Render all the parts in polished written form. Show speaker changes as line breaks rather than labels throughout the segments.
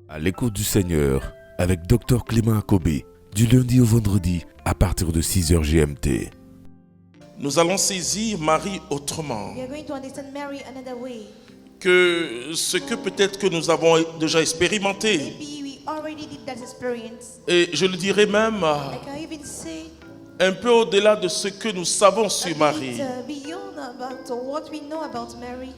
À l'écoute du Seigneur, avec Dr Clément Akobé, du lundi au vendredi, à partir de 6h GMT.
Nous allons saisir Marie autrement
We are going to understand Mary another way.
que ce que peut-être que nous avons déjà expérimenté.
Maybe we already did that experience.
Et je le dirais même
I can even say
un peu au-delà de ce que nous savons
a
sur
bit,
Marie.
beyond about what we know about Mary.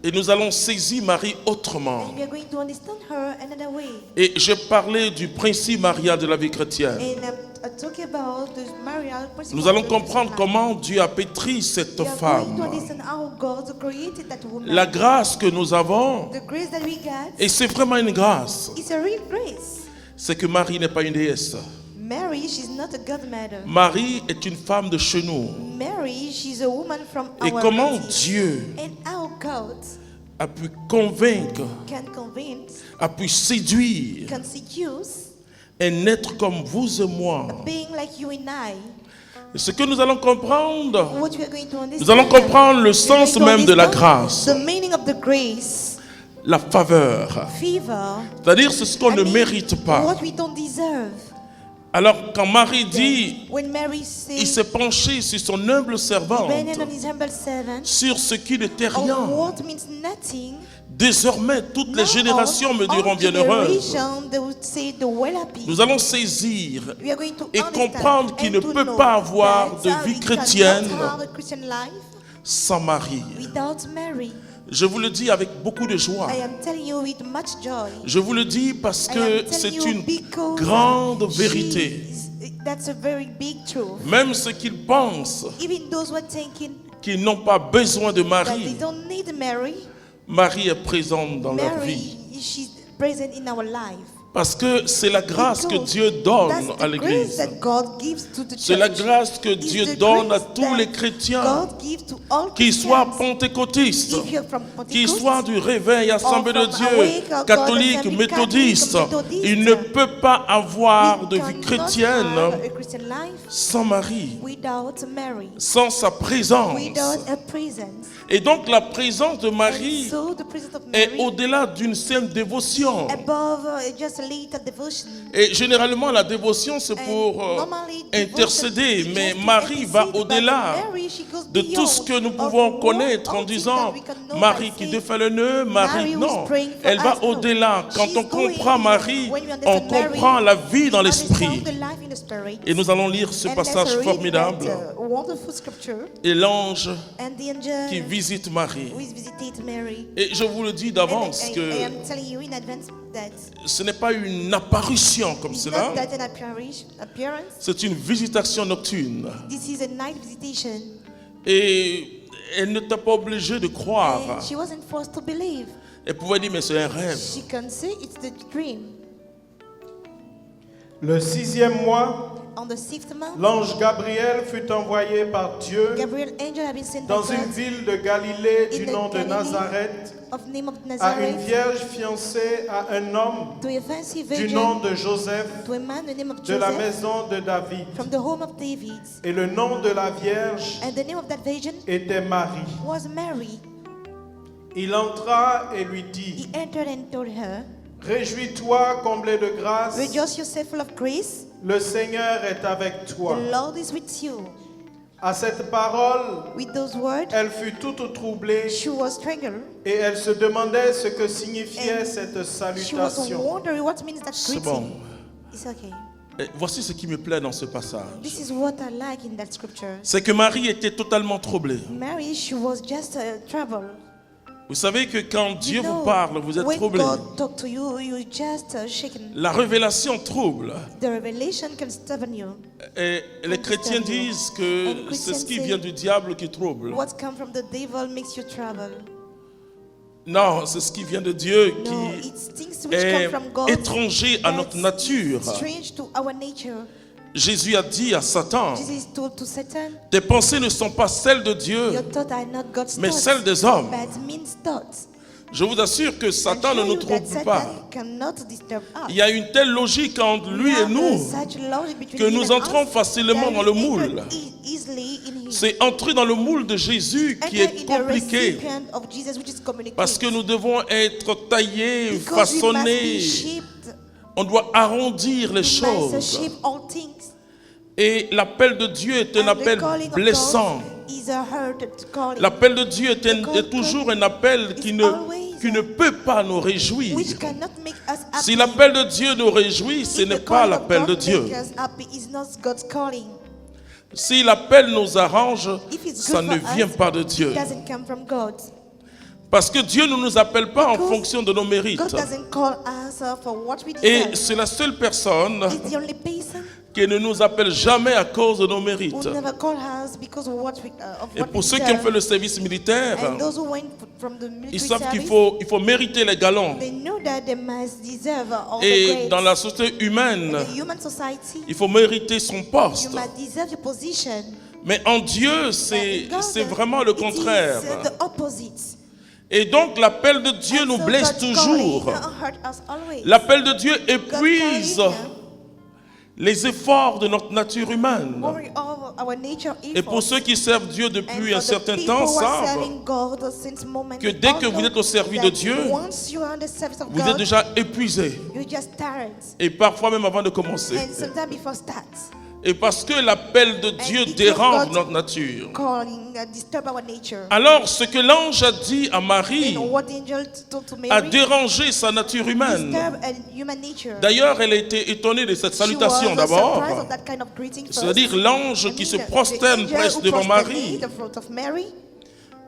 Et nous allons saisir Marie autrement.
And we are going to understand her another way.
Et j'ai parlé du principe marial de la vie chrétienne.
And I talk about the marital principle.
Nous allons
of the Christian
comprendre
life.
comment Dieu a pétri cette
We are going to
femme.
understand how God created that woman.
La grâce que nous avons,
The grace that we got
et c'est vraiment une grâce,
is a real grace.
c'est que Marie n'est pas une déesse.
Mary, she's not a godmother.
Marie est une femme de chez nous.
Mary, she's a woman from
Et
our
comment
native.
Dieu
And how God
a pu convaincre,
can convince,
a pu séduire
can seduce,
un être comme vous et moi.
being like you and I.
Et ce que nous allons comprendre,
What we are going to understand.
nous allons comprendre le
We are
sens
going to
même de la
understand
grâce,
The meaning of the grace,
la faveur.
favor.
C'est-à-dire c'est ce qu'on
I
ne
mean,
mérite pas.
What we don't deserve.
Alors quand Marie dit,
When Mary
il
says,
s'est penché sur son humble servante,
Benjamin on his humble servant,
sur ce qui n'était
or
rien.
what means nothing.
Désormais, toutes les
Now
générations me diront
all
bienheureuses.
generation, they would say the well happy.
Nous allons saisir
We are going to
et
understand
comprendre qu'il
and
ne
to
peut
know
pas avoir
that
de vie
we
chrétienne
cannot have a Christian life
sans Marie.
without Mary.
Je vous le dis avec beaucoup de joie.
I am telling you with much joy.
Je vous le dis parce
I am
que
telling
c'est
you
une
because
grande vérité.
That's a very big truth.
Même ceux qui pensent
Even those who are thinking
qu'ils n'ont pas besoin de
that they
Marie,
don't need Mary,
Marie est présente dans leur
Mary,
vie.
she's present in our life.
Parce que c'est la grâce que
Because
Dieu donne
that's
à
the grace
l'Église.
that God gives to the
C'est la
church.
grâce que
It's
Dieu
the
donne à
grace
tous
that
les chrétiens,
God gives to all
qu'ils soient
Christians.
pentecôtistes,
If you're from
qu'ils
Pentecost,
soient du réveil, Assemblée de
from
Dieu,
Awake, or God
catholique,
Assembly,
méthodiste,
Catholic, Methodist,
il ne peut pas avoir
we
de vie
cannot
chrétienne
have a Christian life
sans Marie,
without Mary,
sans sa présence.
without a presence.
Et donc la présence de
And
Marie
so the presence of
est
Mary,
au-delà d'une simple dévotion.
above just a little devotion.
Et généralement la dévotion c'est pour
Normally,
intercéder,
devotion is
mais
just to
Marie va
intercede, but
au-delà
Mary, she goes
de tout ce que nous
beyond
pouvons
of
connaître
all
en
things
disant
that we can know
Marie
by
qui
saying,
défait le nœud, Marie
Mary who's
non.
praying for
Elle va
us, no.
au-delà. Quand
She's
on comprend
going
Marie,
when we
on
understand Mary,
comprend la vie dans
we
l'esprit.
understand the life in the spirit.
Et nous allons lire ce
And
passage
let's read
formidable.
that, wonderful scripture.
Et l'ange
And the angel
qui visite Marie.
who is visited Mary.
Et je vous le dis
And
d'avance
I
que
am telling you in advance that
ce n'est pas une apparition comme
it's
cela,
not that an appearance.
c'est une visitation nocturne.
This is a night visitation.
Et elle ne t'a pas obligé de croire.
And she wasn't forced to believe.
Elle pouvait dire mais c'est un rêve.
She can say it's the dream.
Le 6e mois,
On the sixth month,
l'ange Gabriel fut envoyé par Dieu
Gabriel angel had been sent by
dans une
God
ville de Galilée
in
du
the
nom de
Galilee
Nazareth
of name of
à une
Nazareth
vierge fiancée à un homme
to a fancy
du
virgin
nom de Joseph
to a man the name of
de la
Joseph
maison de David.
from the home of David.
Et le nom de la vierge
And the name of that virgin
était Marie.
was Mary.
Il entra et lui dit,
He entered and told her,
réjouis-toi, comblée de grâce,
rejoice yourself full of grace,
le Seigneur est avec toi.
the Lord is with you.
À cette parole,
With those words,
elle fut toute troublée
she was strangled.
et elle se demandait ce que signifiait
And
cette
She was
salutation.
wondering what means that
C'est
greeting.
bon.
It's okay.
Et voici ce qui me plaît dans ce passage.
This is what I like in that scripture.
C'est que Marie était totalement troublée.
Mary, she was just troubled.
Vous savez que quand Dieu
You know,
vous parle, vous êtes
when
troublé.
God talk to you, you're just shaken.
La révélation trouble.
The revelation can stubborn you.
Et les chrétiens disent que
And
c'est ce qui
Christians
vient
say,
du diable qui trouble.
What comes from the devil makes you trouble.
Non, c'est ce qui vient de Dieu
No,
qui
it's things which
est
come from God.
étranger à notre
that's
nature.
strange to our nature.
Jésus a dit à Satan,
Jesus told to Satan,
tes pensées ne sont pas celles de Dieu,
your thoughts are not God's
mais
thoughts,
celles des hommes.
but men's thoughts.
Je vous assure que Satan ne nous trouble pas. Il y a une telle logique entre lui et nous que nous entrons facilement dans le moule. C'est entrer dans le moule de Jésus qui est compliqué. Parce que nous devons être taillés, façonnés. On doit arrondir les choses. Et l'appel de Dieu est un appel blessant. L'appel de Dieu est toujours un appel qui ne peut pas nous réjouir. Si l'appel de Dieu nous réjouit, ce n'est pas l'appel de Dieu. Si l'appel nous arrange, ça ne vient pas de Dieu. Parce que Dieu ne nous appelle pas en fonction de nos mérites. Et c'est la seule personne qui ne nous appelle jamais à cause de nos mérites. Et pour ceux qui ont fait le service militaire, ils savent qu'il faut mériter les galons. Et dans la société humaine, il faut mériter son poste. Mais en Dieu, c'est vraiment le contraire. Et donc l'appel de Dieu nous blesse toujours. L'appel de Dieu épuise les efforts de notre nature humaine. Et pour ceux qui servent Dieu depuis un certain temps savent que dès que vous êtes au service de Dieu, vous êtes déjà épuisé. Et parfois même avant de commencer. Et parce que l'appel de Dieu dérange notre nature. Alors ce que l'ange a dit à Marie a dérangé sa nature humaine. D'ailleurs, elle a été étonnée de cette salutation d'abord. C'est-à-dire l'ange qui se prosterne presque devant Marie.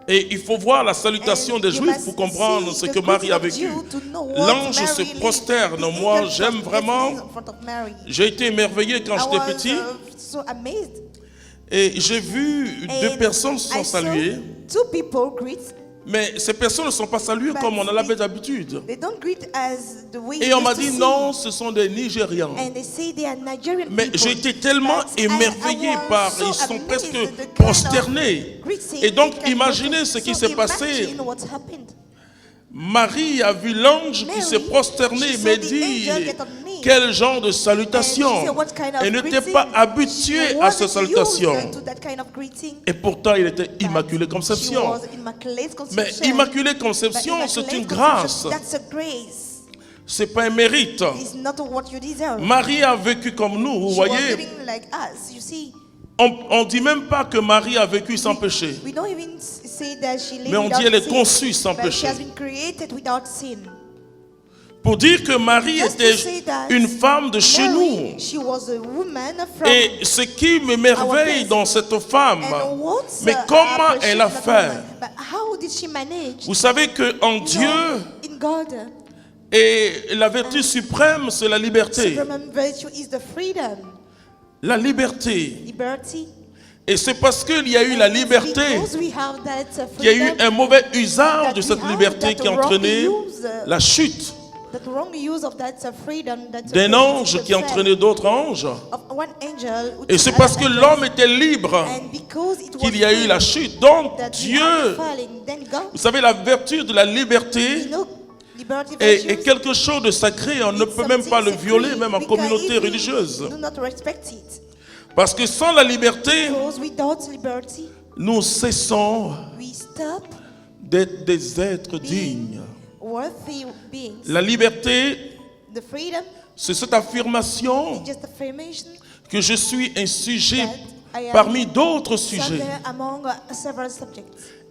Et il faut voir la salutation des Juifs pour comprendre ce que Marie a vécu. L'ange se prosterne. Moi, j'aime vraiment. J'ai été émerveillé quand j'étais petit. Et j'ai vu deux personnes se sont saluées. Mais ces personnes ne sont pas saluées comme on a l'habitude. Et on m'a dit non, ce sont des Nigérians. Mais j'ai été tellement émerveillé par, ils sont presque prosternés. Et donc imaginez ce qui s'est passé. Marie a vu l'ange qui s'est prosterné, mais dit quel genre de salutation. Elle n'était pas habituée à cette salutation. Et pourtant, il était Immaculée Conception. Mais Immaculée Conception, c'est une grâce. Ce n'est pas un mérite. Marie a vécu comme nous, vous voyez. On ne dit même pas que Marie a vécu sans péché. Mais on dit qu'elle est conçue sans péché. Pour dire que Marie était une femme de chez nous. Et ce qui m'émerveille dans cette femme, mais comment elle a fait? Vous savez qu'en Dieu, et la vertu suprême, c'est la liberté. La liberté. Et c'est parce qu'il y a eu la liberté qu'il y a eu un mauvais usage de cette liberté qui a entraîné la chute d'un ange qui a entraîné d'autres anges. Et c'est parce que l'homme était libre qu'il y a eu la chute. Donc Dieu, vous savez, la vertu de la liberté est quelque chose de sacré. On ne peut même pas le violer, même en communauté religieuse. Parce que sans la liberté, nous cessons d'être des êtres dignes. La liberté, c'est cette affirmation que je suis un sujet parmi d'autres sujets.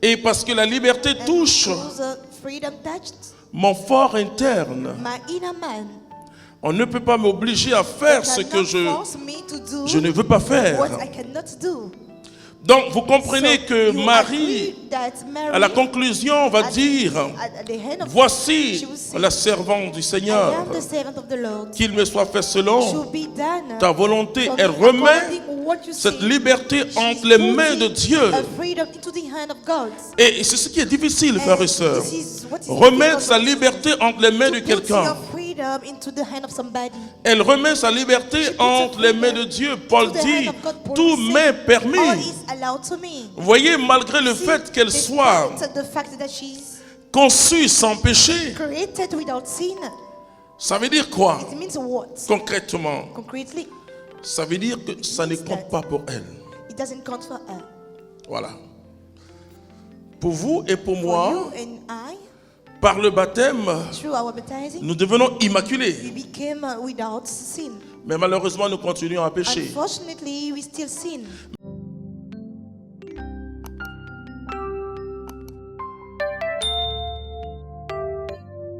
Et parce que la liberté touche mon fort interne, on ne peut pas m'obliger à faire ce que je ne veux pas faire. Donc vous comprenez que Marie, à la conclusion, va dire, voici la servante du Seigneur, qu'il me soit fait selon ta volonté. Elle remet cette liberté entre les mains de Dieu. Et c'est ce qui est difficile, frères et sœurs. Remettre sa liberté entre les mains de quelqu'un. Elle remet sa liberté entre les mains de Dieu. Paul dit, tout m'est permis. Vous voyez, malgré le fait qu'elle soit conçu sans péché.
created without sin.
Ça veut dire quoi
It means what?
concrètement?
Concretely,
Ça veut dire que ça ne compte pas pour elle.
it doesn't count for her.
Voilà. Pour vous et pour
For
moi,
you and I,
par le baptême,
through our baptizing,
nous devenons immaculés.
we became without sin.
Mais malheureusement, nous continuons à pécher.
Unfortunately, we still sin.